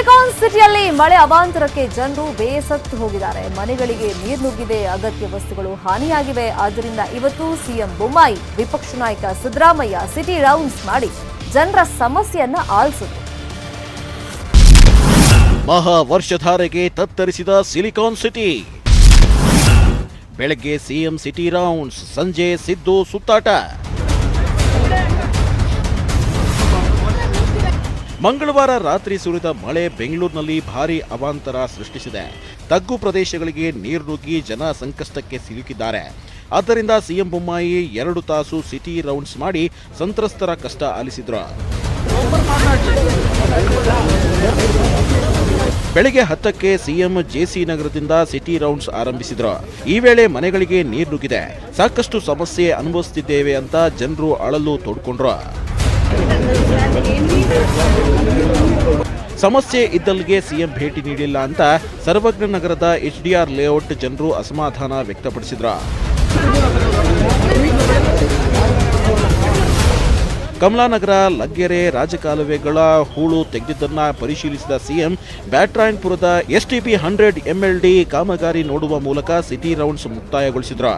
Silicon ಸಿಟಿಯಲ್ಲಿ ಮಳೆ ಅವಾಂತರಕ್ಕೆ ಜನರು ಬೇಸತ್ತು ಹೋಗಿದ್ದಾರೆ. ಮನೆಗಳಿಗೆ ನೀರು ನುಗ್ಗಿದೆ, ಅಗತ್ಯ ವಸ್ತುಗಳು ಹಾನಿಯಾಗಿವೆ. ಆದ್ದರಿಂದ ಇವತ್ತು ಸಿಎಂ ಬೊಮ್ಮಾಯಿ, ವಿಪಕ್ಷ ನಾಯಕ ಸಿದ್ದರಾಮಯ್ಯ ಸಿಟಿ ರೌಂಡ್ಸ್ ಮಾಡಿ ಜನರ ಸಮಸ್ಯೆಯನ್ನ ಆಲಿಸಿದರು. ಮಹಾ ವರ್ಷಧಾರೆಗೆ ತತ್ತರಿಸಿದ ಸಿಲಿಕಾನ್ ಸಿಟಿ. ಬೆಳಗ್ಗೆ ಸಿಎಂ ಸಿಟಿ ರೌಂಡ್ಸ್, ಸಂಜೆ ಸಿದ್ದು ಸುತ್ತಾಟ. ಮಂಗಳವಾರ ರಾತ್ರಿ ಸುರಿದ ಮಳೆ ಬೆಂಗಳೂರಿನಲ್ಲಿ ಭಾರೀ ಅವಾಂತರ ಸೃಷ್ಟಿಸಿದೆ. ತಗ್ಗು ಪ್ರದೇಶಗಳಿಗೆ ನೀರು ನುಗ್ಗಿ ಜನ ಸಂಕಷ್ಟಕ್ಕೆ ಸಿಲುಕಿದ್ದಾರೆ. ಆದ್ದರಿಂದ ಸಿಎಂ ಬೊಮ್ಮಾಯಿ 2 ತಾಸು ಸಿಟಿ ರೌಂಡ್ಸ್ ಮಾಡಿ ಸಂತ್ರಸ್ತರ ಕಷ್ಟ ಆಲಿಸಿದ್ರು. ಬೆಳಗ್ಗೆ 10ಕ್ಕೆ ಸಿಎಂ ಜೆಸಿ ನಗರದಿಂದ ಸಿಟಿ ರೌಂಡ್ಸ್ ಆರಂಭಿಸಿದ್ರು. ಈ ವೇಳೆ ಮನೆಗಳಿಗೆ ನೀರು ನುಗ್ಗಿದೆ, ಸಾಕಷ್ಟು ಸಮಸ್ಯೆ ಅನುಭವಿಸುತ್ತಿದ್ದೇವೆ ಅಂತ ಜನರು ಅಳಲು ತೋಡ್ಕೊಂಡ್ರು. ಸಮಸ್ಯೆ ಇದ್ದಲ್ಲಿಗೆ ಸಿಎಂ ಭೇಟಿ ನೀಡಿಲ್ಲ ಅಂತ ಸರ್ವಜ್ಞ ನಗರದ HDR ಲೇಔಟ್ ಜನರು ಅಸಮಾಧಾನ ವ್ಯಕ್ತಪಡಿಸಿದ್ರು. ಕಮಲಾನಗರ, ಲಗ್ಗೆರೆ ರಾಜಕಾಲುವೆಗಳ ಹೂಳು ತೆಗೆದಿದ್ದನ್ನ ಪರಿಶೀಲಿಸಿದ ಸಿಎಂ ಬ್ಯಾಟ್ರಾಯನ್ಪುರದ STP 100 MLD ಕಾಮಗಾರಿ ನೋಡುವ ಮೂಲಕ ಸಿಟಿ ರೌಂಡ್ಸ್ ಮುಕ್ತಾಯಗೊಳಿಸಿದ್ರು.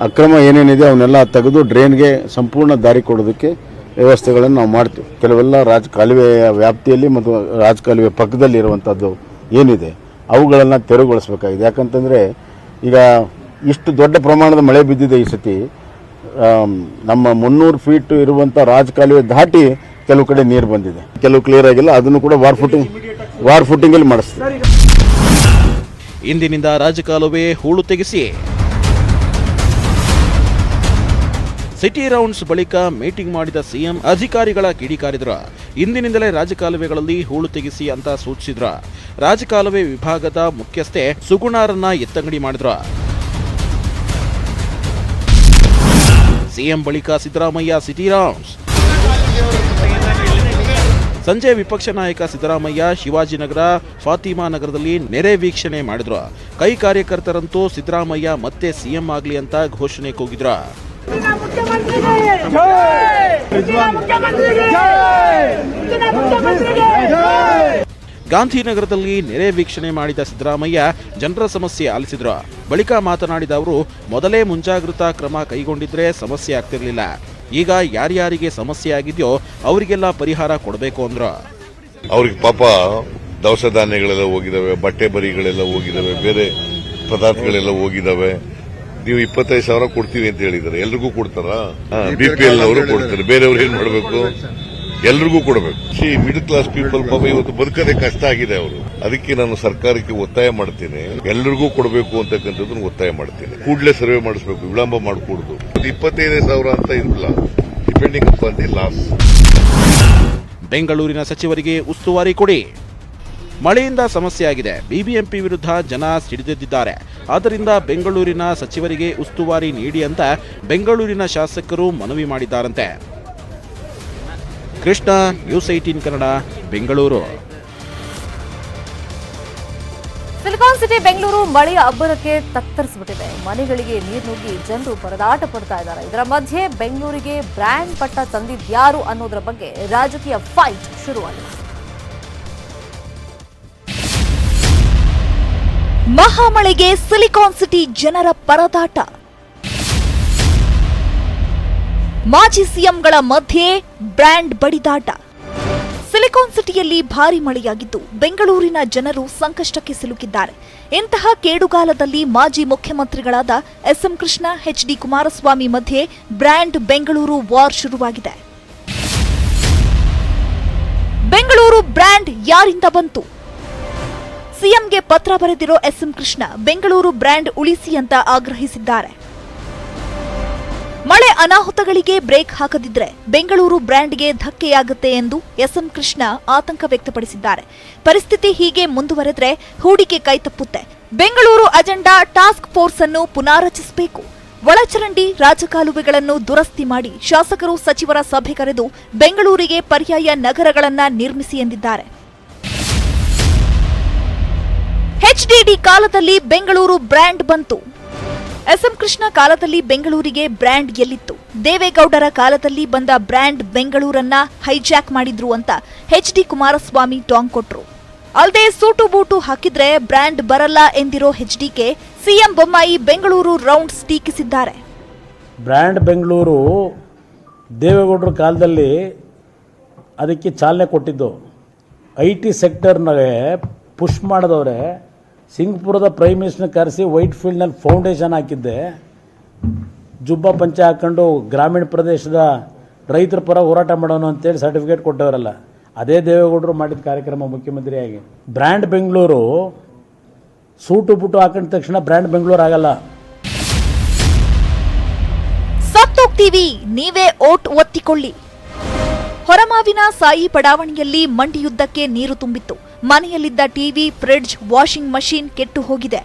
ಅಕ್ರಮ ಏನೇನಿದೆ ಅವನ್ನೆಲ್ಲ ತೆಗೆದು ಡ್ರೈನ್ಗೆ ಸಂಪೂರ್ಣ ದಾರಿ ಕೊಡೋದಕ್ಕೆ ವ್ಯವಸ್ಥೆಗಳನ್ನು ನಾವು ಮಾಡ್ತೀವಿ. ಕೆಲವೆಲ್ಲ ರಾಜಕಾಲುವೆಯ ವ್ಯಾಪ್ತಿಯಲ್ಲಿ ಮತ್ತು ರಾಜಕಾಲುವೆ ಪಕ್ಕದಲ್ಲಿ ಇರುವಂಥದ್ದು ಏನಿದೆ ಅವುಗಳನ್ನು ತೆರವುಗೊಳಿಸಬೇಕಾಗಿದೆ. ಯಾಕಂತಂದರೆ ಈಗ ಇಷ್ಟು ದೊಡ್ಡ ಪ್ರಮಾಣದ ಮಳೆ ಬಿದ್ದಿದೆ ಈ ಸತಿ. ನಮ್ಮ 300 ಫೀಟ್ ಇರುವಂಥ ರಾಜಕಾಲುವೆ ದಾಟಿ ಕೆಲವು ಕಡೆ ನೀರು ಬಂದಿದೆ, ಕೆಲವು ಕ್ಲಿಯರ್ ಆಗಿಲ್ಲ. ಅದನ್ನು ಕೂಡ ವಾರ್ ಫುಟಿಂಗಲ್ಲಿ ಮಾಡಿಸ್ತೀವಿ. ಇಂದಿನಿಂದ ರಾಜಕಾಲುವೆ ಹೂಳು ತೆಗೆಸಿ. ಸಿಟಿ ರೌಂಡ್ಸ್ ಬಳಿಕ ಮೀಟಿಂಗ್ ಮಾಡಿದ ಸಿಎಂ ಅಧಿಕಾರಿಗಳ ಕಿಡಿಕಾರಿದ್ರು. ಇಂದಿನಿಂದಲೇ ರಾಜಕಾಲುವೆಗಳಲ್ಲಿ ಹೂಳು ತೆಗೆಸಿ ಅಂತ ಸೂಚಿಸಿದ್ರು. ರಾಜಕಾಲುವೆ ವಿಭಾಗದ ಮುಖ್ಯಸ್ಥೆ ಸುಗುಣಾರನ್ನ ಎತ್ತಂಗಡಿ ಮಾಡಿದ್ರು. ಸಿಎಂ ಬಳಿಕ ಸಿದ್ದರಾಮಯ್ಯ ಸಿಟಿ ರೌಂಡ್ಸ್. ಸಂಜೆ ವಿಪಕ್ಷ ನಾಯಕ ಸಿದ್ದರಾಮಯ್ಯ ಶಿವಾಜಿನಗರ, ಫಾತಿಮಾ ನಗರದಲ್ಲಿ ನೆರೆ ವೀಕ್ಷಣೆ ಮಾಡಿದ್ರು. ಕೈ ಕಾರ್ಯಕರ್ತರಂತೂ ಸಿದ್ದರಾಮಯ್ಯ ಮತ್ತೆ ಸಿಎಂ ಆಗ್ಲಿ ಅಂತ ಘೋಷಣೆ ಕೂಗಿದ್ರು. ಗಾಂಧಿನಗರದಲ್ಲಿ ನೆರೆ ವೀಕ್ಷಣೆ ಮಾಡಿದ ಸಿದ್ದರಾಮಯ್ಯ ಜನರ ಸಮಸ್ಯೆ ಆಲಿಸಿದ್ರು. ಬಳಿಕ ಮಾತನಾಡಿದ ಅವರು, ಮೊದಲೇ ಮುಂಜಾಗ್ರತಾ ಕ್ರಮ ಕೈಗೊಂಡಿದ್ರೆ ಸಮಸ್ಯೆ ಆಗ್ತಿರ್ಲಿಲ್ಲ. ಈಗ ಯಾರ್ಯಾರಿಗೆ ಸಮಸ್ಯೆ ಆಗಿದೆಯೋ ಅವರಿಗೆಲ್ಲ ಪರಿಹಾರ ಕೊಡಬೇಕು ಅಂದ್ರು. ಅವ್ರಿಗೆ ಪಾಪ ದವಸ ಧಾನ್ಯಗಳೆಲ್ಲ ಹೋಗಿದಾವೆ, ಬಟ್ಟೆ ಬರಿಗಳೆಲ್ಲ ಹೋಗಿದಾವೆ, ಬೇರೆ ಪದಾರ್ಥಗಳೆಲ್ಲ ಹೋಗಿದಾವೆ. ನೀವು 25,000 ಕೊಡ್ತೀವಿ ಅಂತ ಹೇಳಿದ್ದಾರೆ. ಎಲ್ರಿಗೂ ಕೊಡ್ತಾರಾ? BPL ಅವರು ಕೊಡ್ತಾರೆ, ಬೇರೆಯವ್ರು ಏನ್ ಮಾಡಬೇಕು? ಎಲ್ರಿಗೂ ಕೊಡಬೇಕು. ಮಿಡಲ್ ಕ್ಲಾಸ್ ಪೀಪಲ್ ಪಾಪ ಇವತ್ತು ಬದುಕದೆ ಕಷ್ಟ ಆಗಿದೆ ಅವರು. ಅದಕ್ಕೆ ನಾನು ಸರ್ಕಾರಕ್ಕೆ ಒತ್ತಾಯ ಮಾಡ್ತೀನಿ, ಎಲ್ರಿಗೂ ಕೊಡಬೇಕು ಅಂತಕ್ಕಂಥದ್ದನ್ನು ಒತ್ತಾಯ ಮಾಡ್ತೀನಿ. ಕೂಡಲೇ ಸರ್ವೆ ಮಾಡಿಸಬೇಕು, ವಿಳಂಬ ಮಾಡಕೂಡದು. 25,000 ಅಂತ ಇಲ್ಲ, ಡಿಪೆಂಡಿಂಗ್ ಅಪಾನ್ ದಿ ಲಾಸ್. ಬೆಂಗಳೂರಿನ ಸಚಿವರಿಗೆ ಉಸ್ತುವಾರಿ ಕೊಡಿ. ಮಳೆಯಿಂದ ಸಮಸ್ಯೆ ಆಗಿದೆ. ಬಿಬಿಎಂಪಿ ವಿರುದ್ಧ ಜನ ಸಿಡಿದೆದ್ದಿದ್ದಾರೆ. ಆದ್ದರಿಂದ ಬೆಂಗಳೂರಿನ ಸಚಿವರಿಗೆ ಉಸ್ತುವಾರಿ ನೀಡಿ ಅಂತ ಬೆಂಗಳೂರಿನ ಶಾಸಕರು ಮನವಿ ಮಾಡಿದ್ದಾರಂತೆ. Krishna, news 18 Kannada, Bengaluru. Silicon city Bengaluru ಮಳೆಯ ಅಬ್ಬರಕ್ಕೆ ತತ್ತರಿಸಿಬಿಟ್ಟಿದೆ. ಮನೆಗಳಿಗೆ ನೀರು ನುಗ್ಗಿ ಜನರು ಪರದಾಟ ಪಡ್ತಾ ಇದ್ದಾರೆ. ಇದರ ಮಧ್ಯೆ ಬೆಂಗಳೂರಿಗೆ ಬ್ರ್ಯಾಂಡ್ ಪಟ್ಟ ತಂದಿದ್ಯಾರು ಅನ್ನೋದರ ಬಗ್ಗೆ ರಾಜಕೀಯ ಫೈಟ್ ಶುರುವಾಗಿದೆ. ಮಹಾಮಳೆಗೆ ಸಿಲಿಕಾನ್ ಸಿಟಿ ಜನರ ಪರದಾಟ. ಮಾಜಿ ಸಿಎಂಗಳ ಮಧ್ಯೆ ಬ್ರ್ಯಾಂಡ್ ಬಡಿದಾಟ. ಸಿಲಿಕಾನ್ ಸಿಟಿಯಲ್ಲಿ ಭಾರೀ ಮಳೆಯಾಗಿದ್ದು ಬೆಂಗಳೂರಿನ ಜನರು ಸಂಕಷ್ಟಕ್ಕೆ ಸಿಲುಕಿದ್ದಾರೆ. ಇಂತಹ ಕೇಡುಗಾಲದಲ್ಲಿ ಮಾಜಿ ಮುಖ್ಯಮಂತ್ರಿಗಳಾದ SM ಕೃಷ್ಣ, HD ಕುಮಾರಸ್ವಾಮಿ ಮಧ್ಯೆ ಬ್ರ್ಯಾಂಡ್ ಬೆಂಗಳೂರು ವಾರ್ ಶುರುವಾಗಿದೆ. ಬೆಂಗಳೂರು ಬ್ರ್ಯಾಂಡ್ ಯಾರಿಂದ ಬಂತು? ಸಿಎಂಗೆ ಪತ್ರ ಬರೆದಿರೋ SM ಕೃಷ್ಣ ಬೆಂಗಳೂರು ಬ್ರ್ಯಾಂಡ್ ಉಳಿಸಿ ಅಂತ ಆಗ್ರಹಿಸಿದ್ದಾರೆ. ಮಳೆ ಅನಾಹುತಗಳಿಗೆ ಬ್ರೇಕ್ ಹಾಕದಿದ್ರೆ ಬೆಂಗಳೂರು ಬ್ರ್ಯಾಂಡ್ಗೆ ಧಕ್ಕೆಯಾಗುತ್ತೆ ಎಂದು SM ಕೃಷ್ಣ ಆತಂಕ ವ್ಯಕ್ತಪಡಿಸಿದ್ದಾರೆ. ಪರಿಸ್ಥಿತಿ ಹೀಗೆ ಮುಂದುವರೆದ್ರೆ ಹೂಡಿಕೆ ಕೈತಪ್ಪುತ್ತೆ. ಬೆಂಗಳೂರು ಅಜೆಂಡಾ ಟಾಸ್ಕ್ ಫೋರ್ಸ್ ಅನ್ನು ಪುನಾರಚಿಸಬೇಕು. ಒಳಚರಂಡಿ, ರಾಜಕಾಲುವೆಗಳನ್ನು ದುರಸ್ತಿ ಮಾಡಿ ಶಾಸಕರು, ಸಚಿವರ ಸಭೆ ಕರೆದು ಬೆಂಗಳೂರಿಗೆ ಪರ್ಯಾಯ ನಗರಗಳನ್ನ ನಿರ್ಮಿಸಿ ಎಂದಿದ್ದಾರೆ. HDD ಕಾಲದಲ್ಲಿ ಬೆಂಗಳೂರು ಬ್ರ್ಯಾಂಡ್ ಬಂತು. ಎಸ್ಎಂ ಕೃಷ್ಣ ಕಾಲದಲ್ಲಿ ಬೆಂಗಳೂರಿಗೆ ಬ್ರ್ಯಾಂಡ್ ಎಲ್ಲಿತ್ತು? ದೇವೇಗೌಡರ ಕಾಲದಲ್ಲಿ ಬಂದ ಬ್ರ್ಯಾಂಡ್ ಬೆಂಗಳೂರನ್ನ ಹೈಜಾಕ್ ಮಾಡಿದ್ರು ಅಂತ ಎಚ್.ಡಿ. ಕುಮಾರಸ್ವಾಮಿ ಟಾಂಗ್ ಕೊಟ್ರು. ಅಲ್ಲದೆ ಸೂಟು ಬೂಟು ಹಾಕಿದ್ರೆ ಬ್ರ್ಯಾಂಡ್ ಬರಲ್ಲ ಎಂದಿರೋ HDK CM Bommai Bengaluru rounds ಟೀಕಿಸಿದ್ದಾರೆ. ಬ್ರ್ಯಾಂಡ್ ಬೆಂಗಳೂರು ದೇವೇಗೌಡರ ಕಾಲದಲ್ಲಿ ಅದಕ್ಕೆ ಚಾಲನೆ ಕೊಟ್ಟಿದ್ದು. IT ಸೆಕ್ಟರ್ನಾಗೆ ಪುಷ್ ಮಾಡಿದವ್ರೆ. ಸಿಂಗ್ಪುರದ ಪ್ರೈಮ್ ಮಿನಿಸ್ಟರ್ನ ಕರೆಸಿ ವೈಟ್ ಫೀಲ್ಡ್ನಲ್ಲಿ ಫೌಂಡೇಶನ್ ಹಾಕಿದ್ದೆ. ಜುಬ್ಬ ಪಂಚೆ ಹಾಕ್ಕೊಂಡು ಗ್ರಾಮೀಣ ಪ್ರದೇಶದ ರೈತರ ಪರ ಹೋರಾಟ ಮಾಡೋಣ ಅಂತೇಳಿ ಸರ್ಟಿಫಿಕೇಟ್ ಕೊಟ್ಟವರಲ್ಲ, ಅದೇ ದೇವೇಗೌಡರು ಮಾಡಿದ ಕಾರ್ಯಕ್ರಮ ಮುಖ್ಯಮಂತ್ರಿಯಾಗಿ. ಬ್ರ್ಯಾಂಡ್ ಬೆಂಗಳೂರು ಸೂಟು ಬುಟ್ಟು ಹಾಕೊಂಡ ತಕ್ಷಣ ಬ್ರ್ಯಾಂಡ್ ಬೆಂಗಳೂರು ಆಗಲ್ಲ. ಸತ್ತೋಗ್ತೀವಿ, ನೀವೇ ಓಟ್ ಒತ್ತಿಕೊಳ್ಳಿ. ಹೊರಮಾವಿನ ಸಾಯಿ ಬಡಾವಣೆಯಲ್ಲಿ ಮಂಡಿಯುದ್ದಕ್ಕೆ ನೀರು ತುಂಬಿತ್ತು. ಮನೆಯಲ್ಲಿದ್ದ ಟಿವಿ, ಫ್ರಿಡ್ಜ್, ವಾಷಿಂಗ್ ಮಷೀನ್ ಕೆಟ್ಟು ಹೋಗಿದೆ.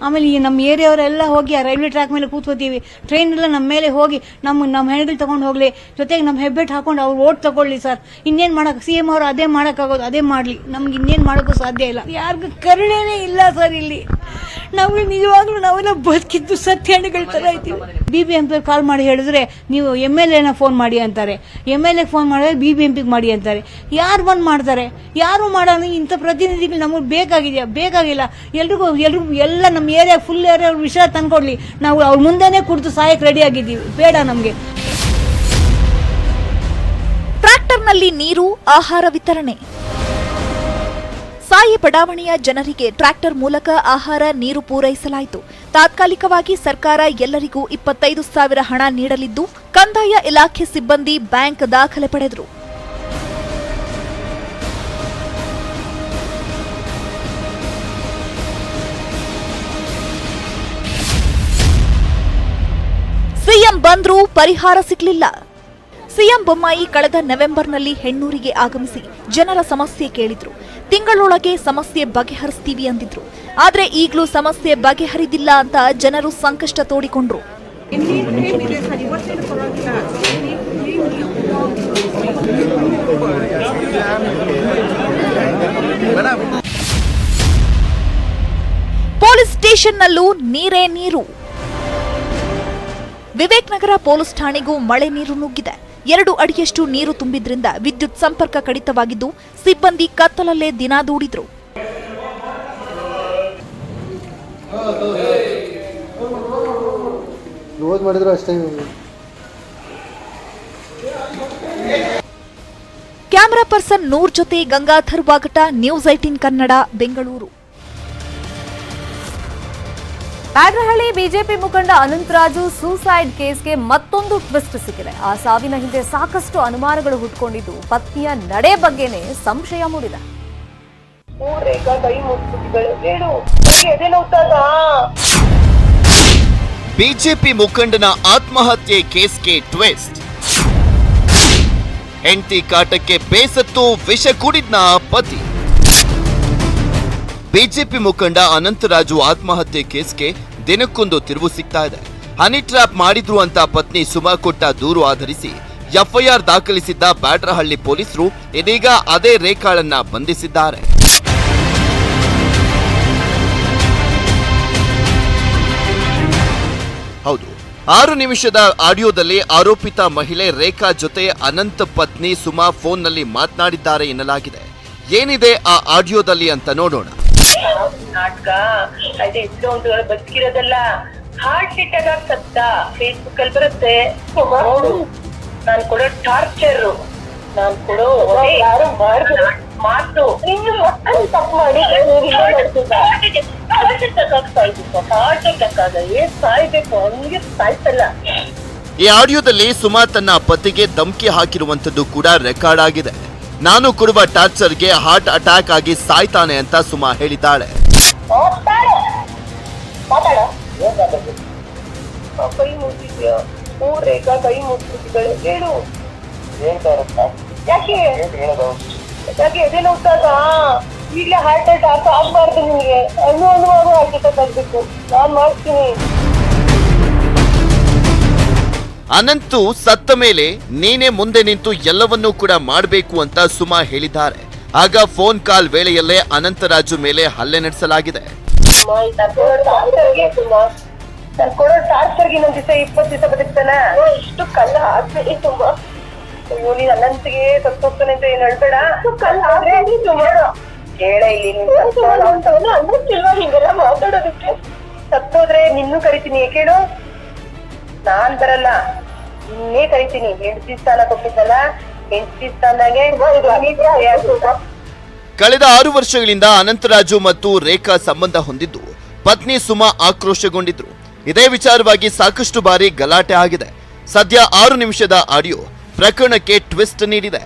ಆಮೇಲೆ ಈ ನಮ್ಮ ಏರಿಯಾವರೆಲ್ಲ ಹೋಗಿ ಆ ರೈಲ್ವೆ ಟ್ರ್ಯಾಕ್ ಮೇಲೆ ಕೂತ್ಕೋತೀವಿ. ಟ್ರೈನ್ ಎಲ್ಲ ನಮ್ಮ ಮೇಲೆ ಹೋಗಿ ನಮ್ಮ ಹೆಣ್ಗಳು ತಗೊಂಡು ಹೋಗ್ಲಿ, ಜೊತೆಗೆ ನಮ್ಮ ಹೆಬ್ಬೆಟ್ ಹಾಕೊಂಡು ಅವ್ರು ಓಟ್ ತಗೊಳ್ಳಿ ಸರ್. ಇನ್ನೇನು ಮಾಡಕ್ಕೆ CM ಅವರು ಅದೇ ಮಾಡೋಕ್ಕಾಗೋದು, ಅದೇ ಮಾಡಲಿ. ನಮ್ಗೆ ಇನ್ನೇನು ಮಾಡೋಕ್ಕೂ ಸಾಧ್ಯ ಇಲ್ಲ. ಯಾರಿಗೂ ಕರುಣೆನೇ ಇಲ್ಲ ಸರ್ ಇಲ್ಲಿ. ನಾವು ನಿಜವಾಗ್ಲೂ ನಾವೆಲ್ಲ ಬದುಕಿದ್ದು ಸತ್ಯಾಣಿಗಳ ಥರ ಇದ್ದೀವಿ. BBMP ಕಾಲ್ ಮಾಡಿ ಹೇಳಿದ್ರೆ ನೀವು MLA ಫೋನ್ ಮಾಡಿ ಅಂತಾರೆ. MLA ಫೋನ್ ಮಾಡಿದ್ರೆ BBMPಗೆ ಮಾಡಿ ಅಂತಾರೆ. ಯಾರು ಬಂದು ಮಾಡ್ತಾರೆ? ಯಾರು ಮಾಡೋಣ? ಇಂಥ ಪ್ರತಿನಿಧಿಗಳು ನಮಗೆ ಬೇಕಾಗಿದೆಯಾ? ಬೇಕಾಗಿಲ್ಲ. ಎಲ್ರಿಗೂ ಎಲ್ಲ ನಮ್ಮ ಏರಿಯಾ ಫುಲ್ ಏರಿಯಾ ವಿಷಯ ತಂದ್ಕೊಡ್ಲಿ, ನಾವು ಅವ್ರ ಮುಂದೆನೇ ಕುಡಿದು ಸಾಯಕ್ಕೆ ರೆಡಿ ಆಗಿದ್ದೀವಿ. ಬೇಡ ನಮಗೆ. ಟ್ರ್ಯಾಕ್ಟರ್ನಲ್ಲಿ ನೀರು, ಆಹಾರ ವಿತರಣೆ. ಸಾಯಿ ಬಡಾವಣೆಯ ಜನರಿಗೆ ಟ್ರ್ಯಾಕ್ಟರ್ ಮೂಲಕ ಆಹಾರ, ನೀರು ಪೂರೈಸಲಾಯಿತು. ತಾತ್ಕಾಲಿಕವಾಗಿ ಸರ್ಕಾರ ಎಲ್ಲರಿಗೂ 25,000 ಹಣ ನೀಡಲಿದ್ದು, ಕಂದಾಯ ಇಲಾಖೆ ಸಿಬ್ಬಂದಿ ಬ್ಯಾಂಕ್ ದಾಖಲೆ ಪಡೆದರು. ಸಿಎಂ ಬಂದ್ರೂ ಪರಿಹಾರ ಸಿಗಲಿಲ್ಲ. ಸಿಎಂ ಬೊಮ್ಮಾಯಿ ಕಳೆದ ನವೆಂಬರ್ನಲ್ಲಿ ಹೆಣ್ಣೂರಿಗೆ ಆಗಮಿಸಿ ಜನರ ಸಮಸ್ಯೆ ಕೇಳಿದ್ರು. ತಿಂಗಳೊಳಗೆ ಸಮಸ್ಯೆ ಬಗೆಹರಿಸ್ತೀವಿ ಅಂದಿದ್ರು. ಆದ್ರೆ ಈಗಲೂ ಸಮಸ್ಯೆ ಬಗೆಹರಿದಿಲ್ಲ ಅಂತ ಜನರು ಸಂಕಷ್ಟ ತೋಡಿಕೊಂಡ್ರು. ಪೊಲೀಸ್ ಸ್ಟೇಷನ್ನಲ್ಲೂ ನೀರೇ ನೀರು. ವಿವೇಕ್ ನಗರ ಪೊಲೀಸ್ ಠಾಣೆಗೂ ಮಳೆ ನೀರು ನುಗ್ಗಿದೆ. 2 ಅಡಿಯಷ್ಟು ನೀರು ತುಂಬಿದ್ರಿಂದ ವಿದ್ಯುತ್ ಸಂಪರ್ಕ ಕಡಿತವಾಗಿದ್ದು, ಸಿಬ್ಬಂದಿ ಕತ್ತಲಲ್ಲೇ ದಿನ ದೂಡಿದ್ರು. ಕ್ಯಾಮರಾ ಪರ್ಸನ್ ನೂರ್ ಜೊತೆ ಗಂಗಾಧರ್ ವಾಗಟ, ನ್ಯೂಸ್ 18 ಕನ್ನಡ, ಬೆಂಗಳೂರು. ಬ್ಯಾಡ್ರಹಳ್ಳಿ ಬಿಜೆಪಿ ಮುಖಂಡ ಅನಂತರಾಜು ಸೂಸೈಡ್ ಕೇಸ್ಗೆ ಮತ್ತೊಂದು ಟ್ವಿಸ್ಟ್ ಸಿಕ್ಕಿದೆ. ಆ ಸಾವಿನ ಹಿಂದೆ ಸಾಕಷ್ಟು ಅನುಮಾನಗಳು ಹುಟ್ಟುಕೊಂಡಿದ್ದು, ಪತ್ನಿಯ ನಡೆ ಬಗ್ಗೆನೇ ಸಂಶಯ ಮೂಡಿದೆ. ಬಿಜೆಪಿ ಮುಖಂಡನ ಆತ್ಮಹತ್ಯೆ ಕೇಸ್ಗೆ ಟ್ವಿಸ್ಟ್. ಹೆಂಡತಿ ಕಾಟಕ್ಕೆ ಬೇಸತ್ತು ವಿಷ ಕುಡಿದ್ನ ಪತಿ. ಬಿಜೆಪಿ ಮುಖಂಡ ಅನಂತರಾಜು ಆತ್ಮಹತ್ಯೆ ಕೇಸ್ಗೆ ದಿನಕ್ಕೊಂದು ತಿರುವು ಸಿಗ್ತಾ ಇದೆ. ಹನಿ ಟ್ರ್ಯಾಪ್ ಮಾಡಿದ್ರು ಅಂತ ಪತ್ನಿ ಸುಮಾ ಕೊಟ್ಟ ದೂರು ಆಧರಿಸಿ FIR ದಾಖಲಿಸಿದ್ದ ಬ್ಯಾಡ್ರಹಳ್ಳಿ ಪೊಲೀಸರು ಇದೀಗ ಅದೇ ರೇಖಾಳನ್ನ ಬಂಧಿಸಿದ್ದಾರೆ. ಹೌದು, 6 ನಿಮಿಷದ ಆಡಿಯೋದಲ್ಲಿ ಆರೋಪಿತ ಮಹಿಳೆ ರೇಖಾ ಜೊತೆ ಅನಂತ್ ಪತ್ನಿ ಸುಮಾ ಫೋನ್ನಲ್ಲಿ ಮಾತನಾಡಿದ್ದಾರೆ ಎನ್ನಲಾಗಿದೆ. ಏನಿದೆ ಆ ಆಡಿಯೋದಲ್ಲಿ ಅಂತ ನೋಡೋಣ. ನಾಟಕ ಅದೇ ಬದುಕಿರೋದಲ್ಲ, ಹಾರ್ಟ್ ಅಟ್ಯಾಕ್ ಆಗಿ ಸತ್ತ. ಫೇಸ್ಬುಕ್ ಅಲ್ಲಿ ಬರುತ್ತೆ. ನಾನು ಕೊಡೋ ಟಾರ್ಚರ್, ನಾನು ಕೊಡೋ ಯಾರು ಮಾತು ತಪ್ಪು ಮಾಡಿ ಸಾಯ್ಬೇಕು, ಹಂಗೆ ಸಾಯ್ತಲ್ಲ. ಈ ಆಡಿಯೋದಲ್ಲಿ ಸುಮಾ ತನ್ನ ಪತಿಗೆ ಧಮಕಿ ಹಾಕಿರುವಂತದ್ದು ಕೂಡ ರೆಕಾರ್ಡ್ ಆಗಿದೆ. ನಾನು ಕೊಡುವ ಟಾರ್ಚರ್ಗೆ ಹಾರ್ಟ್ ಅಟ್ಯಾಕ್ ಆಗಿ ಸಾಯ್ತಾನೆ ಅಂತ ಸುಮಾ ಹೇಳಿದ್ದಾಳೆ. ಕೈ ಮುಗಿದ್ಯಾ? ರೇಖಾ ಕೈ ಮುಗಿಸಿದ್ದಾಳೆ. ಹೇಳು, ಯಾಕೆ ಎದೆ ನೋಡ್ತಾಗ ಈಗಲೇ ಹಾರ್ಟ್ ಅಟ್ಯಾಕ್ ಆಗ್ಬಾರ್ದು. ನಿಮಗೆ ಅನ್ನುವಾಗ ಹಾರ್ಟ್ ಅಟ್ಯಾಕ್ ಆಗ್ಬೇಕು. ನಾನ್ ಮಾಡ್ತೀನಿ. ಅನಂತು ಸತ್ತ ಮೇಲೆ ನೀನೇ ಮುಂದೆ ನಿಂತು ಎಲ್ಲವನ್ನೂ ಕೂಡ ಮಾಡಬೇಕು ಅಂತ ಸುಮಾ ಹೇಳಿದ್ದಾರೆ. ಆಗ ಫೋನ್ ಕಾಲ್ ವೇಳೆಯಲ್ಲೇ ಅನಂತರಾಜು ಮೇಲೆ ಹಲ್ಲೆ ನಡೆಸಲಾಗಿದೆ. ನಾನು ಕೊಡೋ ಟಾರ್ಚರ್ಗೆ ಇನ್ನೊಂದ್ ದಿವಸ 20 ದಿವಸ ಬದುಕ್ತಾನ. ಇಷ್ಟು ಕಲ್ಲ ಆದ್ಮೇಲೆ ತುಂಬಾ ಅಯ್ಯೋ ನೀನ್ ಅನಂತಿಗೆ ಸತ್ತೋಗ್ತಾನೆ ಅಂತ ಏನ್ ಹೇಳ್ಬೇಡ. ಕಲ್ಲ ಆದ್ರೆ ಹೇಳ ಇಲ್ಲಿ ಅನ್ನಿಸ್ತಿಲ್ವಾ ಹಿಂಗೆಲ್ಲ ಮಾತಾಡೋದಕ್ಕೆ? ಸತ್ತೋದ್ರೆ ನಿನ್ನೂ ಕರಿತೀನಿ, ಕೇಳು. ನಾನ್ ಬರಲ್ಲ, ನಿನ್ನೇ ಕರಿತೀನಿ. ಹೆಂಡತಿ ಸ್ಥಾನ ಕೊಟ್ಟಿದ್ದಲ್ಲ, ಹೆಂಡತಿ ಸ್ಥಾನದಾಗೆ ಕಳೆದ 6 ವರ್ಷಗಳಿಂದ ಅನಂತರಾಜು ಮತ್ತು ರೇಖಾ ಸಂಬಂಧ ಹೊಂದಿದ್ದು ಪತ್ನಿ ಸುಮಾ ಆಕ್ರೋಶಗೊಂಡಿದ್ರು. ಇದೇ ವಿಚಾರವಾಗಿ ಸಾಕಷ್ಟು ಬಾರಿ ಗಲಾಟೆ ಆಗಿದೆ. ಸದ್ಯ 6 ನಿಮಿಷದ ಆಡಿಯೋ ಪ್ರಕರಣಕ್ಕೆ ಟ್ವಿಸ್ಟ್ ನೀಡಿದೆ.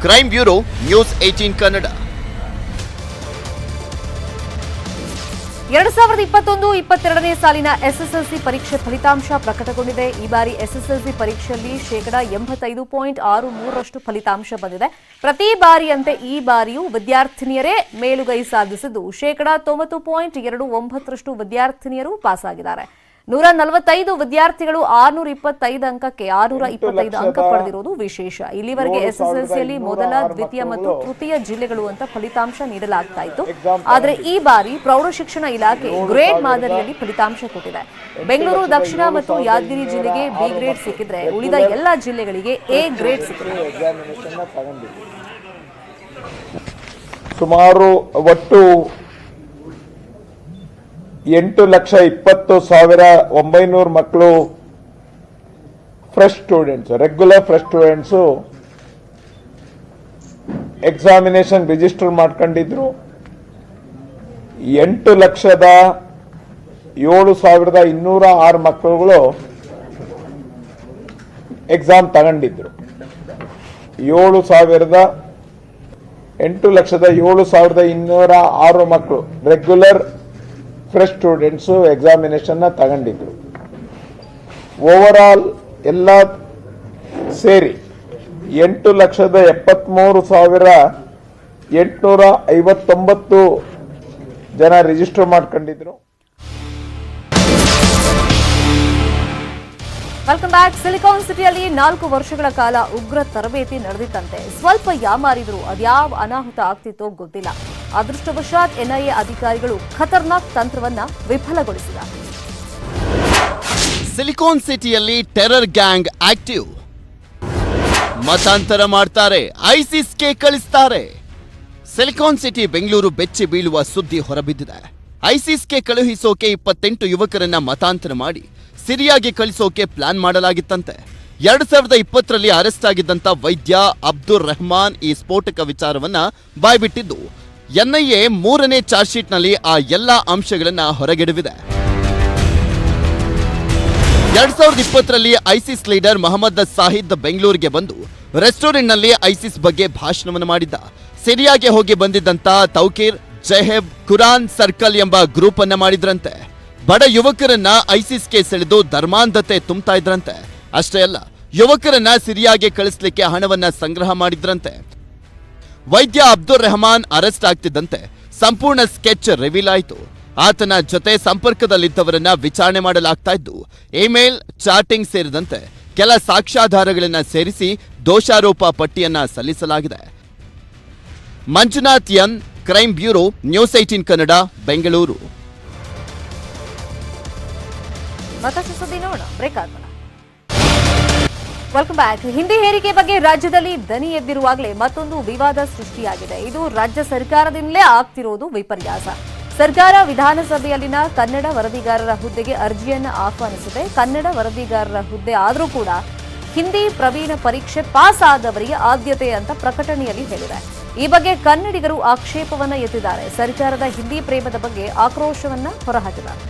Crime bureau, news 18 Kannada. 2021-22ನೇ ಸಾಲಿನ ಎಸ್ಎಸ್ಎಲ್ಸಿ ಪರೀಕ್ಷೆ ಫಲಿತಾಂಶ ಪ್ರಕಟಗೊಂಡಿದೆ. ಈ ಬಾರಿ ಎಸ್ಎಸ್ಎಲ್ಸಿ ಪರೀಕ್ಷೆಯಲ್ಲಿ 85.63% ಫಲಿತಾಂಶ ಬಂದಿದೆ. ಪ್ರತಿ ಬಾರಿಯಂತೆ ಈ ಬಾರಿಯೂ ವಿದ್ಯಾರ್ಥಿನಿಯರೇ ಮೇಲುಗೈ ಸಾಧಿಸಿದ್ದು 90.29% ವಿದ್ಯಾರ್ಥಿನಿಯರು ಪಾಸ್ ಆಗಿದ್ದಾರೆ. 145 ವಿದ್ಯಾರ್ಥಿಗಳು 625 ಅಂಕಕ್ಕೆ 625 ಅಂಕ ಪಡೆದಿರುವುದು ವಿಶೇಷ. ಇಲ್ಲಿವರೆಗೆ ಎಸ್ಎಸ್ಎಲ್ಸಿಯಲ್ಲಿ ಮೊದಲ, ದ್ವಿತೀಯ ಮತ್ತು ತೃತೀಯ ಜಿಲ್ಲೆಗಳು ಅಂತ ಫಲಿತಾಂಶ ನೀಡಲಾಗ್ತಾ ಇತ್ತು. ಆದರೆ ಈ ಬಾರಿ ಪ್ರೌಢಶಿಕ್ಷಣ ಇಲಾಖೆ ಗ್ರೇಡ್ ಮಾದರಿಯಲ್ಲಿ ಫಲಿತಾಂಶ ಕೊಟ್ಟಿದೆ. ಬೆಂಗಳೂರು ದಕ್ಷಿಣ ಮತ್ತು ಯಾದಗಿರಿ ಜಿಲ್ಲೆಗೆ ಬಿ ಗ್ರೇಡ್ ಸಿಕ್ಕಿದ್ರೆ ಉಳಿದ ಎಲ್ಲ ಜಿಲ್ಲೆಗಳಿಗೆ ಎ ಗ್ರೇಡ್ ಸಿಕ್ಕಿದೆ. ಸುಮಾರು ಒಟ್ಟು 8,20,900 ಮಕ್ಕಳು fresh students, regular fresh students examination register ಮಾಡ್ಕೊಂಡಿದ್ರು. 8,07,206 ಮಕ್ಕಳುಗಳು ಎಕ್ಸಾಮ್ ತಗೊಂಡಿದ್ರು. 8,07,206 ಮಕ್ಕಳು ರೆಗ್ಯುಲರ್ ಫ್ರೆಶ್ ಸ್ಟೂಡೆಂಟ್ಸು ಎಕ್ಸಾಮಿನೇಷನ್ನ ತಗೊಂಡಿದ್ರು. ಓವರ್ ಆಲ್ ಎಲ್ಲ ಸೇರಿ 8,73,859 ಜನ ರಿಜಿಸ್ಟರ್ ಮಾಡ್ಕೊಂಡಿದ್ರು. Welcome back. ಸಿಲಿಕಾನ್ ಸಿಟಿಯಲ್ಲಿ 4 ವರ್ಷಗಳ ಕಾಲ ಉಗ್ರ ತರಬೇತಿ ನಡೆದಿತ್ತಂತೆ. ಸ್ವಲ್ಪ ಯಾಮಾರಿದ್ರು, ಅದ್ಯಾವ ಅನಾಹುತ ಆಗ್ತಿತ್ತೋ ಗೊತ್ತಿಲ್ಲ. ಅದೃಷ್ಟವಶಾತ್ ಎನ್ಐಎ ಅಧಿಕಾರಿಗಳು ಖತರ್ನಾಕ್ ತಂತ್ರವನ್ನ ವಿಫಲಗೊಳಿಸಿದ್ದಾರೆ. ಸಿಲಿಕಾನ್ ಸಿಟಿಯಲ್ಲಿ ಟೆರರ್ ಗ್ಯಾಂಗ್ ಆಕ್ಟಿವ್. ಮತಾಂತರ ಮಾಡ್ತಾರೆ, ಐಸಿಸ್ಗೆ ಕಳಿಸ್ತಾರೆ. ಸಿಲಿಕಾನ್ ಸಿಟಿ ಬೆಂಗಳೂರು ಬೆಚ್ಚಿ ಬೀಳುವ ಸುದ್ದಿ ಹೊರಬಿದ್ದಿದೆ. ಐಸಿಸ್ಗೆ ಕಳುಹಿಸೋಕೆ 28 ಯುವಕರನ್ನ ಮತಾಂತರ ಮಾಡಿ ಸಿರಿಯಾಗೆ ಕಳಿಸೋಕೆ ಪ್ಲಾನ್ ಮಾಡಲಾಗಿತ್ತಂತೆ. 2020ರಲ್ಲಿ ಅರೆಸ್ಟ್ ಆಗಿದ್ದಂತ ವೈದ್ಯ ಅಬ್ದುರ್ ರೆಹಮಾನ್ ಈ ಸ್ಫೋಟಕ ವಿಚಾರವನ್ನ ಬಾಯ್ಬಿಟ್ಟಿದ್ದು ಎನ್ಐಎ 3ನೇ ಚಾರ್ಜ್ ಶೀಟ್ನಲ್ಲಿ ಆ ಎಲ್ಲಾ ಅಂಶಗಳನ್ನ ಹೊರಗೆಡವಿದೆ. 2020ರಲ್ಲಿ ಐಸಿಸ್ ಲೀಡರ್ ಮೊಹಮ್ಮದ್ ಸಾಹಿದ್ ಬೆಂಗಳೂರಿಗೆ ಬಂದು ರೆಸ್ಟೋರೆಂಟ್ನಲ್ಲಿ ಐಸಿಸ್ ಬಗ್ಗೆ ಭಾಷಣವನ್ನು ಮಾಡಿದ್ದ. ಸಿರಿಯಾಗೆ ಹೋಗಿ ಬಂದಿದ್ದಂತ ತೌಕೀರ್, ಜೆಹೆಬ್, ಕುರಾನ್ ಸರ್ಕಲ್ ಎಂಬ ಗ್ರೂಪ್ ಅನ್ನ ಮಾಡಿದ್ರಂತೆ. ಬಡ ಯುವಕರನ್ನ ಐಸಿಸ್ಗೆ ಸೆಳೆದು ಧರ್ಮಾಂಧತೆ ತುಂಬ್ತಾ ಇದ್ರಂತೆ. ಅಷ್ಟೇ ಅಲ್ಲ, ಯುವಕರನ್ನ ಸಿರಿಯಾಗೆ ಕಳಿಸ್ಲಿಕ್ಕೆ ಹಣವನ್ನ ಸಂಗ್ರಹ ಮಾಡಿದ್ರಂತೆ. ವೈದ್ಯ ಅಬ್ದುರ್ ರೆಹಮಾನ್ ಅರೆಸ್ಟ್ ಆಗ್ತಿದ್ದಂತೆ ಸಂಪೂರ್ಣ ಸ್ಕೆಚ್ ರಿವೀಲ್ ಆಯಿತು. ಆತನ ಜೊತೆ ಸಂಪರ್ಕದಲ್ಲಿದ್ದವರನ್ನ ವಿಚಾರಣೆ ಮಾಡಲಾಗ್ತಾ ಇದ್ದು ಇಮೇಲ್, ಚಾಟಿಂಗ್ ಸೇರಿದಂತೆ ಕೆಲ ಸಾಕ್ಷ್ಯಾಧಾರಗಳನ್ನ ಸೇರಿಸಿ ದೋಷಾರೋಪ ಪಟ್ಟಿಯನ್ನ ಸಲ್ಲಿಸಲಾಗಿದೆ. Manjunath N, crime bureau, news 18 Kannada, Bengaluru. ಮತ್ತಷ್ಟು ಸುದ್ದಿ ನೋಡೋಣ, ಬ್ರೇಕ್ ಆಗೋಣ. Welcome back. ಹಿಂದಿ ಹೇರಿಕೆ ಬಗ್ಗೆ ರಾಜ್ಯದಲ್ಲಿ ದನಿ ಎದ್ದಿರುವಾಗಲೇ ಮತ್ತೊಂದು ವಿವಾದ ಸೃಷ್ಟಿಯಾಗಿದೆ. ಇದು ರಾಜ್ಯ ಸರ್ಕಾರದಿಂದಲೇ ಆಗ್ತಿರೋದು ವಿಪರ್ಯಾಸ. ಸರ್ಕಾರ ವಿಧಾನಸಭೆಯಲ್ಲಿನ ಕನ್ನಡ ವರದಿಗಾರರ ಹುದ್ದೆಗೆ ಅರ್ಜಿಯನ್ನು ಆಹ್ವಾನಿಸಿದೆ. ಕನ್ನಡ ವರದಿಗಾರರ ಹುದ್ದೆ ಆದರೂ ಕೂಡ ಹಿಂದಿ ಪ್ರವೀಣ ಪರೀಕ್ಷೆ ಪಾಸ್ ಆದವರಿಗೆ ಆದ್ಯತೆ ಅಂತ ಪ್ರಕಟಣೆಯಲ್ಲಿ ಹೇಳಿದೆ. ಈ ಬಗ್ಗೆ ಕನ್ನಡಿಗರು ಆಕ್ಷೇಪವನ್ನ ಎತ್ತಿದ್ದಾರೆ. ಸರ್ಕಾರದ ಹಿಂದಿ ಪ್ರೇಮದ ಬಗ್ಗೆ ಆಕ್ರೋಶವನ್ನ ಹೊರಹಾಕಿದ್ದಾರೆ.